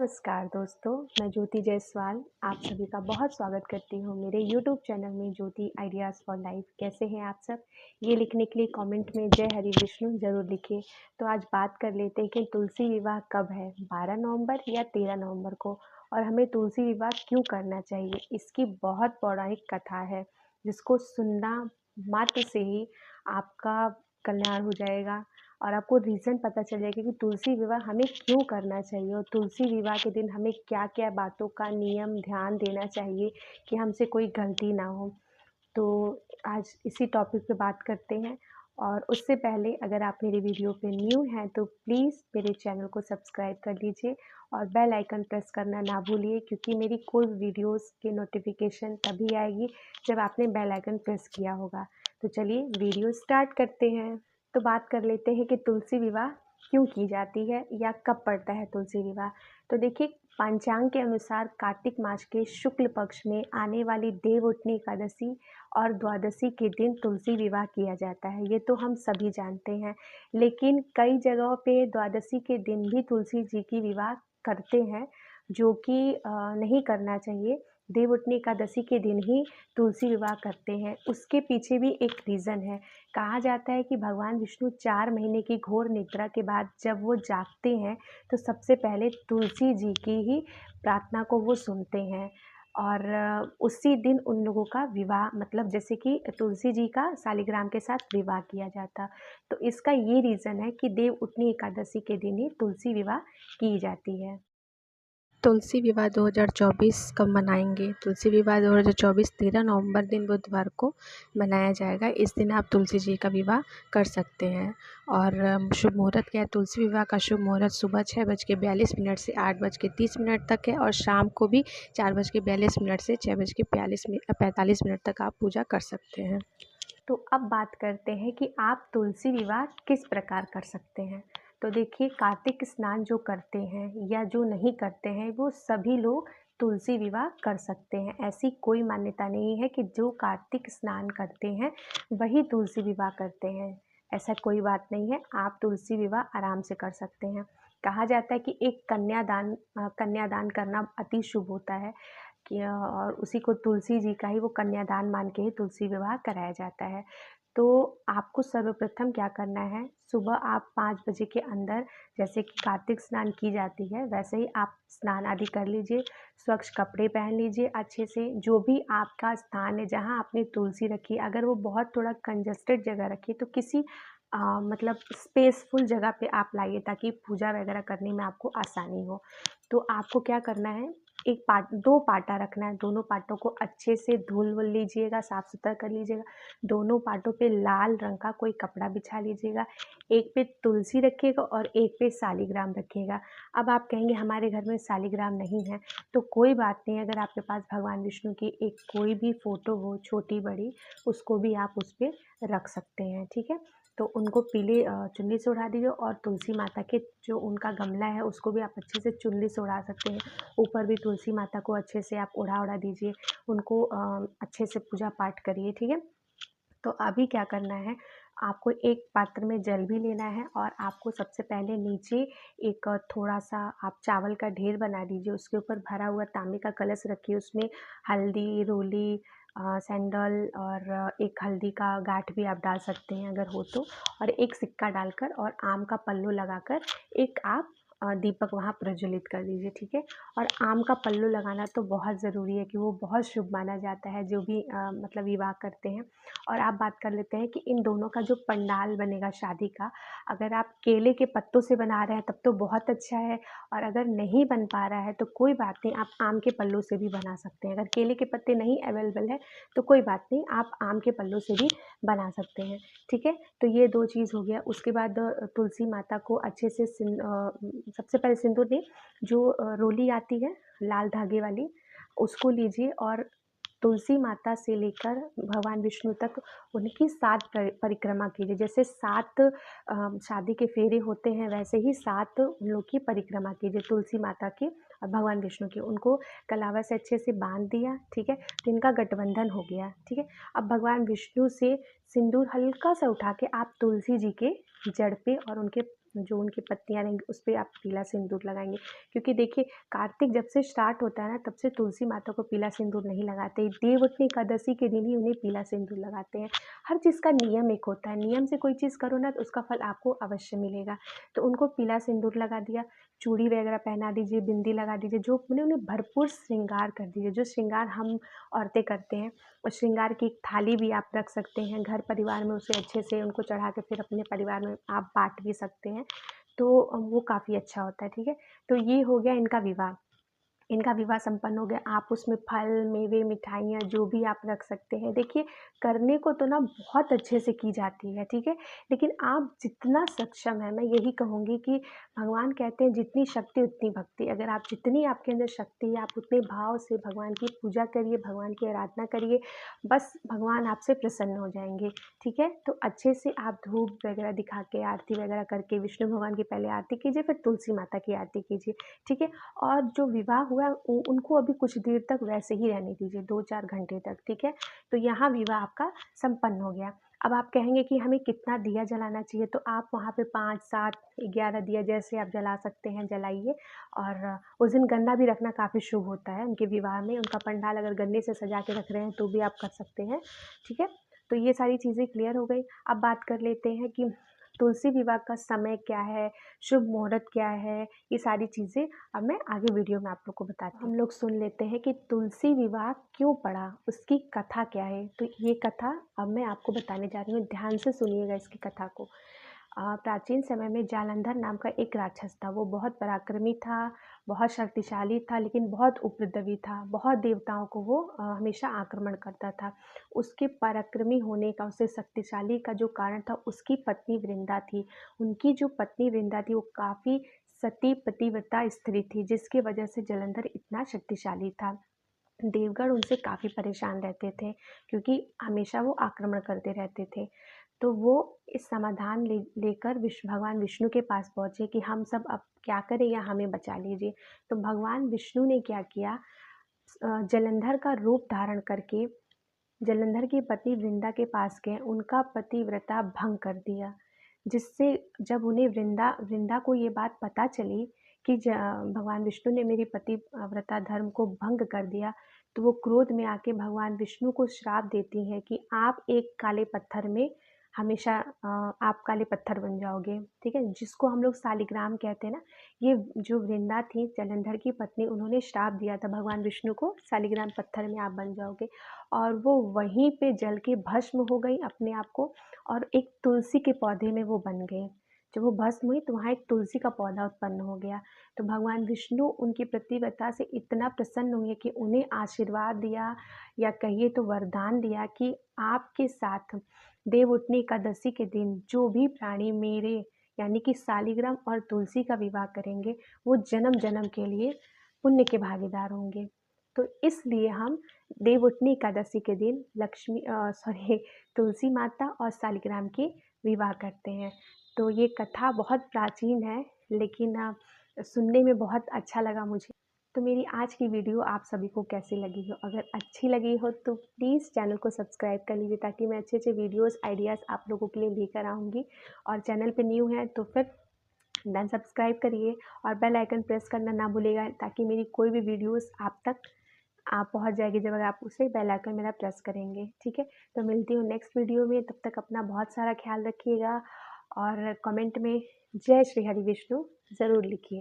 नमस्कार दोस्तों, मैं ज्योति जायसवाल आप सभी का बहुत स्वागत करती हूँ मेरे यूट्यूब चैनल में ज्योति आइडियाज़ फॉर लाइफ। कैसे हैं आप सब? ये लिखने के लिए कमेंट में जय हरि विष्णु ज़रूर लिखिए। तो आज बात कर लेते हैं कि तुलसी विवाह कब है, 12 नवंबर या 13 नवंबर को, और हमें तुलसी विवाह क्यों करना चाहिए। इसकी बहुत पौराणिक कथा है जिसको सुनना मात्र से ही आपका कल्याण हो जाएगा और आपको रीज़न पता चल जाएगा कि तुलसी विवाह हमें क्यों करना चाहिए और तुलसी विवाह के दिन हमें क्या-क्या बातों का नियम ध्यान देना चाहिए कि हमसे कोई गलती ना हो। तो आज इसी टॉपिक पे बात करते हैं और उससे पहले अगर आप मेरे वीडियो पे न्यू हैं तो प्लीज़ मेरे चैनल को सब्सक्राइब कर लीजिए और बेल आइकन प्रेस करना ना भूलिए, क्योंकि मेरी कोई वीडियोस की नोटिफिकेशन तभी आएगी जब आपने बेल आइकन प्रेस किया होगा। तो चलिए वीडियो स्टार्ट करते हैं। तो बात कर लेते हैं कि तुलसी विवाह क्यों की जाती है या कब पड़ता है तुलसी विवाह। तो देखिए, पंचांग के अनुसार कार्तिक मास के शुक्ल पक्ष में आने वाली देवउठनी एकादशी और द्वादशी के दिन तुलसी विवाह किया जाता है। ये तो हम सभी जानते हैं, लेकिन कई जगहों पे द्वादशी के दिन भी तुलसी जी की विवाह करते हैं, जो कि नहीं करना चाहिए। देवउठनी एकादशी के दिन ही तुलसी विवाह करते हैं। उसके पीछे भी एक रीज़न है। कहा जाता है कि भगवान विष्णु 4 महीने की घोर निद्रा के बाद जब वो जागते हैं तो सबसे पहले तुलसी जी की ही प्रार्थना को वो सुनते हैं और उसी दिन उन लोगों का विवाह, मतलब जैसे कि तुलसी जी का शालिग्राम के साथ विवाह किया जाता। तो इसका ये रीज़न है कि देव उठनी एकादशी के दिन ही तुलसी विवाह की जाती है। तुलसी विवाह 2024 कब मनाएंगे? तुलसी विवाह 2024 13 नवंबर दिन बुधवार को मनाया जाएगा। इस दिन आप तुलसी जी का विवाह कर सकते हैं। और शुभ मुहूर्त क्या है? तुलसी विवाह का शुभ मुहूर्त सुबह 6:42 से 8:30 तक है और शाम को भी 4:42 से 6:45 तक आप पूजा कर सकते हैं। तो अब बात करते हैं कि आप तुलसी विवाह किस प्रकार कर सकते हैं। तो देखिए, कार्तिक स्नान जो करते हैं या जो नहीं करते हैं वो सभी लोग तुलसी विवाह कर सकते हैं। ऐसी कोई मान्यता नहीं है कि जो कार्तिक स्नान करते हैं वही तुलसी विवाह करते हैं। ऐसा कोई बात नहीं है, आप तुलसी विवाह आराम से कर सकते हैं। कहा जाता है कि एक कन्यादान करना अति शुभ होता है किया, और उसी को तुलसी जी का ही वो कन्यादान मान के ही तुलसी विवाह कराया जाता है। तो आपको सर्वप्रथम क्या करना है, सुबह आप 5 बजे के अंदर, जैसे कि कार्तिक स्नान की जाती है वैसे ही आप स्नान आदि कर लीजिए, स्वच्छ कपड़े पहन लीजिए अच्छे से। जो भी आपका स्थान है जहाँ आपने तुलसी रखी, अगर वो बहुत थोड़ा कंजस्टेड जगह रखी तो किसी मतलब स्पेसफुल जगह पे आप लाइए ताकि पूजा वगैरह करने में आपको आसानी हो। तो आपको क्या करना है, एक पाट 2 पाटा रखना है, दोनों पाटों को अच्छे से धुल-वुल लीजिएगा, साफ-सुथरा कर लीजिएगा। दोनों पाटों पे लाल रंग का कोई कपड़ा बिछा लीजिएगा। एक पे तुलसी रखिएगा और एक पे शालिग्राम रखिएगा। अब आप कहेंगे हमारे घर में शालिग्राम नहीं है, तो कोई बात नहीं, अगर आपके पास भगवान विष्णु की एक कोई भी फ़ोटो हो छोटी-बड़ी, उसको भी आप उस पे रख सकते हैं, ठीक है? तो उनको पीले चुन्नी से ओढ़ा दीजिए और तुलसी माता के जो उनका गमला है उसको भी आप अच्छे से चुन्नी से ओढ़ा सकते हैं। ऊपर भी तुलसी माता को अच्छे से आप ओढ़ा दीजिए, उनको अच्छे से पूजा पाठ करिए, ठीक है? तो अभी क्या करना है, आपको एक पात्र में जल भी लेना है और आपको सबसे पहले नीचे एक थोड़ा-सा आप चावल का ढेर बना दीजिए, उसके ऊपर भरा हुआ तांबे का कलश रखिए, उसमें हल्दी, रोली, सैंडल और एक हल्दी का गाँठ भी आप डाल सकते हैं अगर हो तो, और एक सिक्का डालकर और आम का पल्लू लगाकर एक आप दीपक वहाँ प्रज्वलित कर दीजिए, ठीक है? और आम का पल्लू लगाना तो बहुत ज़रूरी है कि वो बहुत शुभ माना जाता है, जो भी मतलब विवाह करते हैं। और आप बात कर लेते हैं कि इन दोनों का जो पंडाल बनेगा शादी का, अगर आप केले के पत्तों से बना रहे हैं तब तो बहुत अच्छा है, और अगर नहीं बन पा रहा है तो कोई बात नहीं, आप आम के पल्लू से भी बना सकते हैं। अगर केले के पत्ते नहीं अवेलेबल है तो कोई बात नहीं, आप आम के पल्लू से भी बना सकते हैं, ठीक है? तो ये 2 चीज़ हो गया। उसके बाद तुलसी माता को अच्छे से सबसे पहले सिंदूर नहीं, जो रोली आती है लाल धागे वाली, उसको लीजिए और तुलसी माता से लेकर भगवान विष्णु तक उनकी 7 परिक्रमा कीजिए। जैसे 7 शादी के फेरे होते हैं वैसे ही 7 उन लोग की परिक्रमा कीजिए, तुलसी माता की और भगवान विष्णु की। उनको कलावा से अच्छे से बांध दिया, ठीक है? तो इनका गठबंधन हो गया, ठीक है? अब भगवान विष्णु से सिंदूर हल्का सा उठा के आप तुलसी जी के जड़ पे और उनके जो उनकी पत्तियाँ रहेंगी उस पे आप पीला सिंदूर लगाएंगे। क्योंकि देखिए कार्तिक जब से स्टार्ट होता है ना तब से तुलसी माता को पीला सिंदूर नहीं लगाते, देवउठनी एकादशी के दिन ही उन्हें पीला सिंदूर लगाते हैं। हर चीज़ का नियम एक होता है, नियम से कोई चीज़ करो ना तो उसका फल आपको अवश्य मिलेगा। तो उनको पीला सिंदूर लगा दिया, चूड़ी वगैरह पहना दीजिए, बिंदी लगा दीजिए, जो मैंने उन्हें भरपूर श्रृंगार कर दीजिए, जो श्रृंगार हम औरतें करते हैं। और श्रृंगार की एक थाली भी आप रख सकते हैं घर परिवार में, उसे अच्छे से उनको चढ़ा के फिर अपने परिवार में आप बांट भी सकते हैं। तो वो काफ़ी अच्छा होता है, ठीक है। तो ये हो गया इनका विवाह संपन्न हो गया। आप उसमें फल, मेवे, मिठाइयाँ जो भी आप रख सकते हैं। देखिए करने को तो ना बहुत अच्छे से की जाती है, ठीक है, लेकिन आप जितना सक्षम है, मैं यही कहूँगी कि भगवान कहते हैं जितनी शक्ति उतनी भक्ति। अगर आप जितनी आपके अंदर शक्ति है आप उतने भाव से भगवान की पूजा करिए, भगवान की आराधना करिए, बस भगवान आपसे प्रसन्न हो जाएंगे, ठीक है। तो अच्छे से आप धूप वगैरह दिखा के आरती वगैरह करके विष्णु भगवान की पहले आरती कीजिए, फिर तुलसी माता की आरती कीजिए, ठीक है। और जो विवाह हुआ उनको अभी कुछ देर तक वैसे ही रहने दीजिए, 2-4 घंटे तक, ठीक है। तो यहाँ विवाह आपका संपन्न हो गया। अब आप कहेंगे कि हमें कितना दिया जलाना चाहिए, तो आप वहाँ पे 5, 7, 11 दिया जैसे आप जला सकते हैं जलाइए। और उस दिन गन्ना भी रखना काफ़ी शुभ होता है उनके विवाह में, उनका पंडाल अगर गन्ने से सजा के रख रहे हैं तो भी आप कर सकते हैं, ठीक है। तो ये सारी चीज़ें क्लियर हो गई। अब बात कर लेते हैं कि तुलसी विवाह का समय क्या है, शुभ मुहूर्त क्या है, ये सारी चीज़ें अब मैं आगे वीडियो में आप लोग को बताती हूँ। हम लोग सुन लेते हैं कि तुलसी विवाह क्यों पड़ा, उसकी कथा क्या है। तो ये कथा अब मैं आपको बताने जा रही हूँ, ध्यान से सुनिएगा इसकी कथा को। प्राचीन समय में जालंधर नाम का एक राक्षस था। वो बहुत पराक्रमी था, बहुत शक्तिशाली था, लेकिन बहुत उपद्रवी था। बहुत देवताओं को वो हमेशा आक्रमण करता था। उसके पराक्रमी होने का, उससे शक्तिशाली का जो कारण था, उसकी पत्नी वृंदा थी। उनकी जो पत्नी वृंदा थी वो काफ़ी सती पतिव्रता स्त्री थी, जिसकी वजह से जालंधर इतना शक्तिशाली था। देवगण उनसे काफ़ी परेशान रहते थे क्योंकि हमेशा वो आक्रमण करते रहते थे। तो वो इस समाधान लेकर भगवान विष्णु के पास पहुँचे कि हम सब अब क्या करें, या हमें बचा लीजिए। तो भगवान विष्णु ने क्या किया, जलंधर का रूप धारण करके जलंधर की पत्नी वृंदा के पास गए, उनका पतिव्रता भंग कर दिया। जिससे जब उन्हें वृंदा को ये बात पता चली कि भगवान विष्णु ने मेरी पतिव्रता धर्म को भंग कर दिया, तो वो क्रोध में आके भगवान विष्णु को श्राप देती हैं कि आप एक काले पत्थर में हमेशा आप काले पत्थर बन जाओगे, ठीक है। जिसको हम लोग शालिग्राम कहते हैं ना, ये जो वृंदा थी जलंधर की पत्नी, उन्होंने श्राप दिया था भगवान विष्णु को, शालिग्राम पत्थर में आप बन जाओगे। और वो वहीं पे जल के भस्म हो गई अपने आप को, और एक तुलसी के पौधे में वो बन गए। जब वो भस्म हुई तो वहाँ एक तुलसी का पौधा उत्पन्न हो गया। तो भगवान विष्णु उनकी पतिव्रता से इतना प्रसन्न हुए कि उन्हें आशीर्वाद दिया, या कहिए तो वरदान दिया कि आपके साथ देवउठनी एकादशी के दिन जो भी प्राणी मेरे यानी कि शालिग्राम और तुलसी का विवाह करेंगे, वो जन्म जन्म के लिए पुण्य के भागीदार होंगे। तो इसलिए हम देवउठनी एकादशी के दिन तुलसी माता और शालिग्राम के विवाह करते हैं। तो ये कथा बहुत प्राचीन है, लेकिन सुनने में बहुत अच्छा लगा मुझे। तो मेरी आज की वीडियो आप सभी को कैसी लगी हो, अगर अच्छी लगी हो तो प्लीज़ चैनल को सब्सक्राइब कर लीजिए, ताकि मैं अच्छे अच्छे वीडियोज़ आइडियाज़ आप लोगों के लिए लेकर आऊँगी। और चैनल पे न्यू हैं तो फिर देन सब्सक्राइब करिए और बेल आइकन प्रेस करना ना भूलिएगा, ताकि मेरी कोई भी वीडियोज़ आप तक पहुँच जाएगी जब आप उसे बेल आइकन मेरा प्रेस करेंगे, ठीक है। तो मिलती हूँ नेक्स्ट वीडियो में, तब तक अपना बहुत सारा ख्याल रखिएगा और कमेंट में जय श्री हरि विष्णु ज़रूर लिखिए।